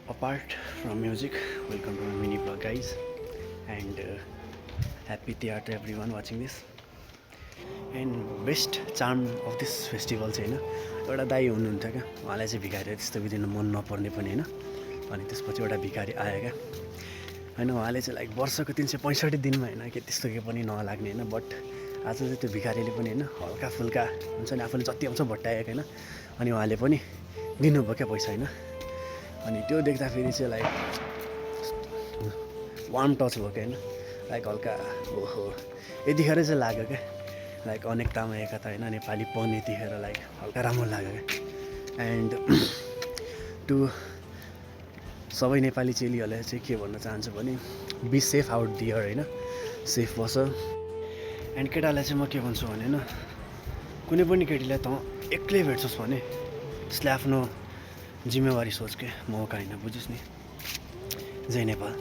Apart from music, welcome to my mini vlog, guys, and happy Tiyar to everyone watching this. And best charm of this festival चाहिँ होइन एउटा दाई हुनुहुन्थ्यो क्या, उहाँलाई चाहिँ भिखारी त्यस्तो बिदिनु मन नपर्ने पनि होइन. अनि त्यसपछि एउटा भिखारी आयो क्या होइन, उहाँले चाहिँ लाइक वर्षको 365 दिनमा होइन कि त्यस्तो केही पनि नलाग्ने होइन. बट आज चाहिँ त्यो भिखारीले पनि होइन हल्का फुल्का हुन्छ नि, आफूले जति आउँछ भट्टाएको होइन. अनि उहाँले पनि दिनुभयो क्या पैसा होइन. अनि त्यो देख्दाखेरि चाहिँ लाइक वार्म टच भयो क्या होइन. लाइक हल्का ओहो यतिखेर चाहिँ लाग्यो क्या, लाइक अनेकतामा एकता होइन, नेपालीपन यतिखेर लाइक हल्का राम्रो लाग्यो क्या. एन्ड टु सबै नेपाली चेलीहरूलाई चाहिँ के भन्न चाहन्छु भने बी सेफ आउट दियर होइन, सेफ बस. एन्ड केटालाई चाहिँ म के भन्छु भने होइन, कुनै पनि केटीलाई त एक्लै भेट्छस् भने त्यसले आफ्नो जिम्मेवारी सोच के मौका होइन, बुझिस् नि. जय नेपाल.